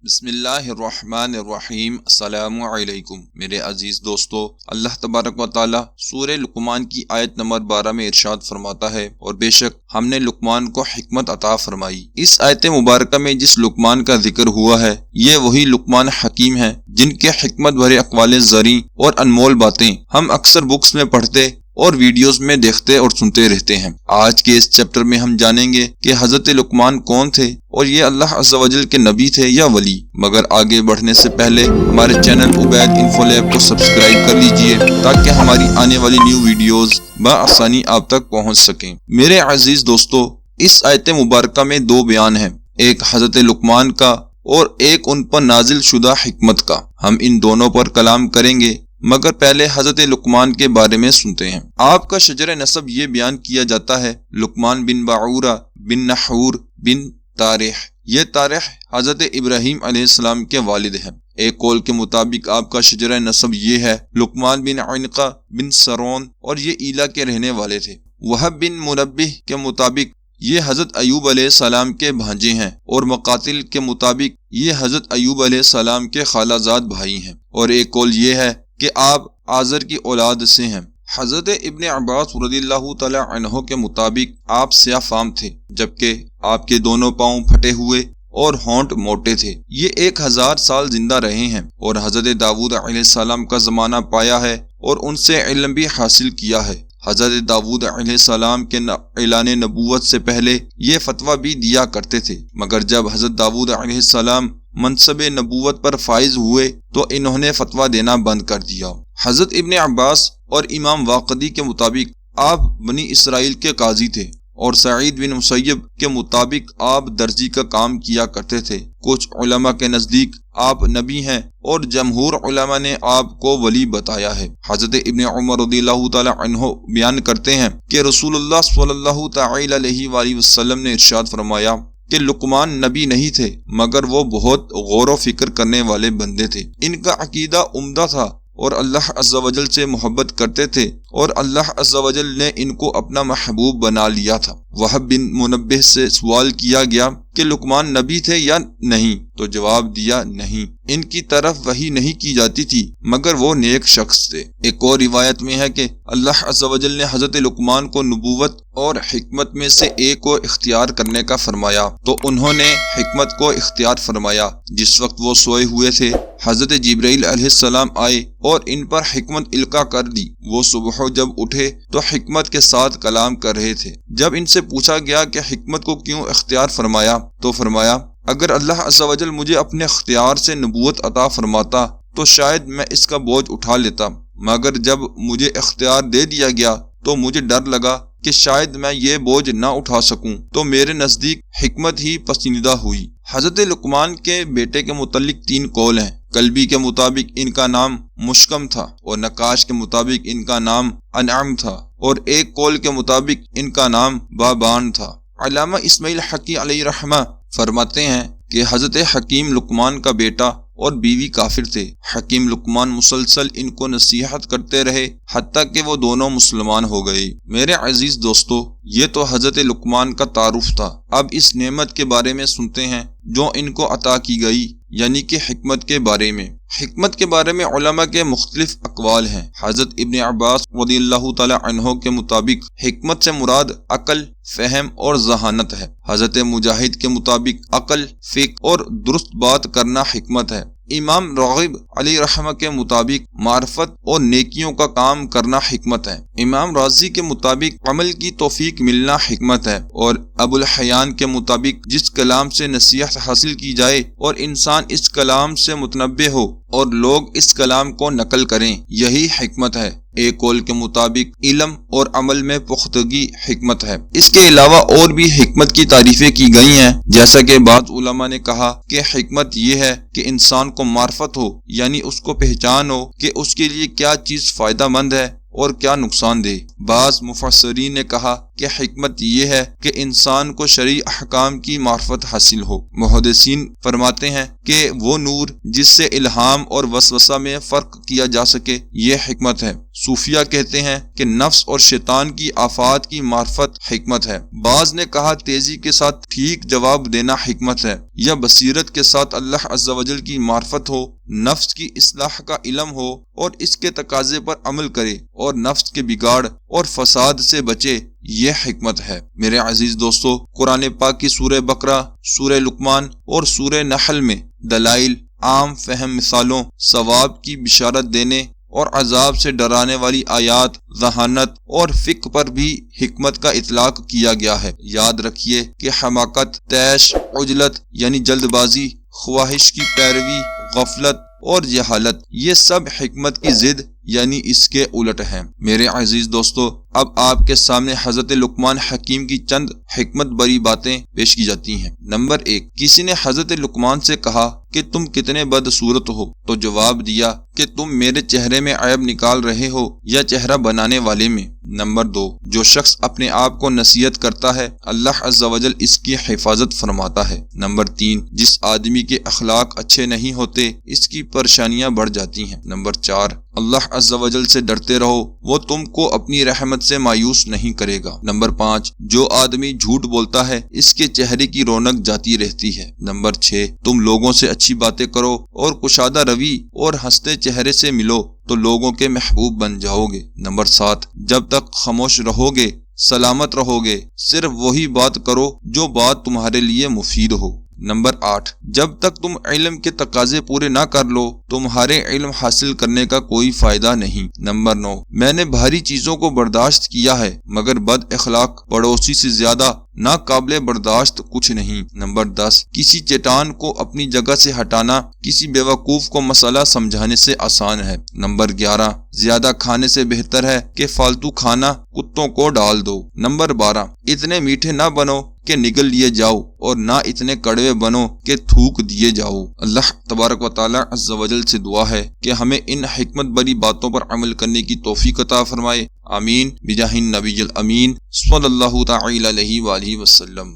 بسم اللہ الرحمن الرحیم۔ السلام علیکم میرے عزیز دوستو، اللہ تبارک و تعالی سورہ لقمان کی آیت نمبر 12 میں ارشاد فرماتا ہے، اور بے شک ہم نے لقمان کو حکمت عطا فرمائی۔ اس آیت مبارکہ میں جس لقمان کا ذکر ہوا ہے، یہ وہی لقمان حکیم ہے جن کے حکمت بھرے اقوال زریں اور انمول باتیں ہم اکثر بکس میں پڑھتے اور ویڈیوز میں دیکھتے اور سنتے رہتے ہیں۔ آج کے اس چیپٹر میں ہم جانیں گے کہ حضرت لقمان کون تھے اور یہ اللہ عز و جل کے نبی تھے یا ولی۔ مگر آگے بڑھنے سے پہلے ہمارے چینل عبید انفو لیب کو سبسکرائب کر لیجئے تاکہ ہماری آنے والی نیو ویڈیوز بآسانی آپ تک پہنچ سکیں۔ میرے عزیز دوستو، اس آیت مبارکہ میں دو بیان ہیں، ایک حضرت لقمان کا اور ایک ان پر نازل شدہ حکمت کا۔ ہم ان دونوں پر کلام کریں گے، مگر پہلے حضرت لقمان کے بارے میں سنتے ہیں۔ آپ کا شجر نسب یہ بیان کیا جاتا ہے، لقمان بن باعورہ بن نحور بن تارح۔ یہ تارح حضرت ابراہیم علیہ السلام کے والد ہیں۔ ایک قول کے مطابق آپ کا شجر نسب یہ ہے، لقمان بن عنقہ بن سرون، اور یہ ایلا کے رہنے والے تھے۔ وہب بن منبہ کے مطابق یہ حضرت ایوب علیہ السلام کے بھانجے ہیں، اور مقاتل کے مطابق یہ حضرت ایوب علیہ السلام کے خالہ زاد بھائی ہیں، اور ایک قول یہ ہے کہ آپ آزر کی اولاد سے ہیں۔ حضرت ابن عباس رضی اللہ تعالی عنہ کے مطابق آپ سیاہ فام تھے، جبکہ آپ کے دونوں پاؤں پھٹے ہوئے اور ہونٹ موٹے تھے۔ یہ 1000 سال زندہ رہے ہیں، اور حضرت داؤد علیہ السلام کا زمانہ پایا ہے اور ان سے علم بھی حاصل کیا ہے۔ حضرت داؤد علیہ السلام کے اعلان نبوت سے پہلے یہ فتویٰ بھی دیا کرتے تھے، مگر جب حضرت داؤد علیہ السلام منصب نبوت پر فائز ہوئے تو انہوں نے فتویٰ دینا بند کر دیا۔ حضرت ابن عباس اور امام واقدی کے مطابق آپ بنی اسرائیل کے قاضی تھے، اور سعید بن مسیب کے مطابق آپ درزی کا کام کیا کرتے تھے۔ کچھ علماء کے نزدیک آپ نبی ہیں، اور جمہور علماء نے آپ کو ولی بتایا ہے۔ حضرت ابن عمر رضی اللہ تعالی عنہ بیان کرتے ہیں کہ رسول اللہ صلی اللہ تعالی علیہ وآلہ وسلم نے ارشاد فرمایا کہ لقمان نبی نہیں تھے، مگر وہ بہت غور و فکر کرنے والے بندے تھے۔ ان کا عقیدہ عمدہ تھا، اور اللہ عز و جل سے محبت کرتے تھے، اور اللہ عز و جل نے ان کو اپنا محبوب بنا لیا تھا۔ وہب بن منبہ سے سوال کیا گیا کہ لقمان نبی تھے یا نہیں، تو جواب دیا نہیں، ان کی طرف وحی نہیں کی جاتی تھی، مگر وہ نیک شخص تھے۔ ایک اور روایت میں ہے کہ اللہ عز و جل نے حضرت لقمان کو نبوت اور حکمت میں سے ایک کو اختیار کرنے کا فرمایا، تو انہوں نے حکمت کو اختیار فرمایا۔ جس وقت وہ سوئے ہوئے تھے، حضرت جبرائیل علیہ السلام آئے اور ان پر حکمت القا کر دی۔ وہ صبح جب اٹھے تو حکمت کے ساتھ کلام کر رہے تھے۔ جب ان سے پوچھا گیا کہ حکمت کو کیوں اختیار فرمایا، تو فرمایا، اگر اللہ عز و جل مجھے اپنے اختیار سے نبوت عطا فرماتا تو شاید میں اس کا بوجھ اٹھا لیتا، مگر جب مجھے اختیار دے دیا گیا تو مجھے ڈر لگا کہ شاید میں یہ بوجھ نہ اٹھا سکوں، تو میرے نزدیک حکمت ہی پسندیدہ ہوئی۔ حضرت لقمان کے بیٹے کے متعلق 3 قول ہیں۔ کلبی کے مطابق ان کا نام مشکم تھا، اور نقاش کے مطابق ان کا نام انعم تھا، اور ایک قول کے مطابق ان کا نام بابان تھا۔ علامہ اسماعیل حقی علیہ رحمہ فرماتے ہیں کہ حضرت حکیم لقمان کا بیٹا اور بیوی کافر تھے۔ حکیم لقمان مسلسل ان کو نصیحت کرتے رہے، حتیٰ کہ وہ دونوں مسلمان ہو گئے۔ میرے عزیز دوستو، یہ تو حضرت لقمان کا تعارف تھا۔ اب اس نعمت کے بارے میں سنتے ہیں جو ان کو عطا کی گئی، یعنی کہ حکمت کے بارے میں۔ حکمت کے بارے میں علماء کے مختلف اقوال ہیں۔ حضرت ابن عباس رضی اللہ تعالی عنہ کے مطابق حکمت سے مراد عقل، فہم اور ذہانت ہے۔ حضرت مجاہد کے مطابق عقل، فکر اور درست بات کرنا حکمت ہے۔ امام راغب علیہ رحمہ کے مطابق معرفت اور نیکیوں کا کام کرنا حکمت ہے۔ امام رازی کے مطابق عمل کی توفیق ملنا حکمت ہے، اور ابو الحیان کے مطابق جس کلام سے نصیحت حاصل کی جائے اور انسان اس کلام سے متنبہ ہو اور لوگ اس کلام کو نقل کریں، یہی حکمت ہے۔ ایک قول کے مطابق علم اور عمل میں پختگی حکمت ہے۔ اس کے علاوہ اور بھی حکمت کی تعریفیں کی گئی ہیں، جیسا کہ بعض علماء نے کہا کہ حکمت یہ ہے کہ انسان کو معرفت ہو، یعنی اس کو پہچان ہو کہ اس کے لیے کیا چیز فائدہ مند ہے اور کیا نقصان دہ۔ بعض مفسرین نے کہا کہ حکمت یہ ہے کہ انسان کو شرعی احکام کی معرفت حاصل ہو۔ محدثین فرماتے ہیں کہ وہ نور جس سے الہام اور وسوسہ میں فرق کیا جا سکے، یہ حکمت ہے۔ صوفیہ کہتے ہیں کہ نفس اور شیطان کی آفات کی معرفت حکمت ہے۔ بعض نے کہا تیزی کے ساتھ ٹھیک جواب دینا حکمت ہے، یا بصیرت کے ساتھ اللہ عز و جل کی معرفت ہو، نفس کی اصلاح کا علم ہو اور اس کے تقاضے پر عمل کرے اور نفس کے بگاڑ اور فساد سے بچے، یہ حکمت ہے۔ میرے عزیز دوستو، قرآن پاک کی سورہ بقرہ، سورہ لقمان اور سورہ نحل میں دلائل، عام فہم مثالوں، ثواب کی بشارت دینے اور عذاب سے ڈرانے والی آیات، ذہانت اور فقہ پر بھی حکمت کا اطلاق کیا گیا ہے۔ یاد رکھیے کہ حماقت، طیش، عجلت یعنی جلد بازی، خواہش کی پیروی، غفلت اور جہالت، یہ سب حکمت کی ضد یعنی اس کے الٹ ہیں۔ میرے عزیز دوستو، اب آپ کے سامنے حضرت لقمان حکیم کی چند حکمت بری باتیں پیش کی جاتی ہیں۔ نمبر 1، کسی نے حضرت لقمان سے کہا کہ تم کتنے بدصورت ہو، تو جواب دیا کہ تم میرے چہرے میں عیب نکال رہے ہو یا چہرہ بنانے والے میں۔ نمبر 2، جو شخص اپنے آپ کو نصیحت کرتا ہے، اللہ عز و جل اس کی حفاظت فرماتا ہے۔ نمبر 3، جس آدمی کے اخلاق اچھے نہیں ہوتے، اس کی پریشانیاں بڑھ جاتی ہیں۔ نمبر 4، اللہ عز و جل سے ڈرتے رہو، وہ تم کو اپنی رحمت سے مایوس نہیں کرے گا۔ نمبر 5، جو آدمی جھوٹ بولتا ہے، اس کے چہرے کی رونق جاتی رہتی ہے۔ نمبر 6، تم لوگوں سے اچھی باتیں کرو اور کشادہ روی اور ہنستے چہرے سے ملو تو لوگوں کے محبوب بن جاؤ گے۔ نمبر 7، جب تک خاموش رہو گے سلامت رہو گے، صرف وہی بات کرو جو بات تمہارے لیے مفید ہو۔ نمبر 8، جب تک تم علم کے تقاضے پورے نہ کر لو، تمہارے علم حاصل کرنے کا کوئی فائدہ نہیں۔ نمبر 9، میں نے بھاری چیزوں کو برداشت کیا ہے، مگر بد اخلاق پڑوسی سے زیادہ ناقابل برداشت کچھ نہیں۔ نمبر 10، کسی چٹان کو اپنی جگہ سے ہٹانا کسی بیوقوف کو مسئلہ سمجھانے سے آسان ہے۔ نمبر 11، زیادہ کھانے سے بہتر ہے کہ فالتو کھانا کتوں کو ڈال دو۔ نمبر 12، اتنے میٹھے نہ بنو کہ نگل لیے جاؤ اور نہ اتنے کڑوے بنو کہ تھوک دیے جاؤ۔ اللہ تبارک و تعالی عز و جل سے دعا ہے کہ ہمیں ان حکمت بری باتوں پر عمل کرنے کی توفیق عطا فرمائے۔ آمین بجاہ النبی الامین صلی اللہ تعالی علیہ وآلہ وسلم۔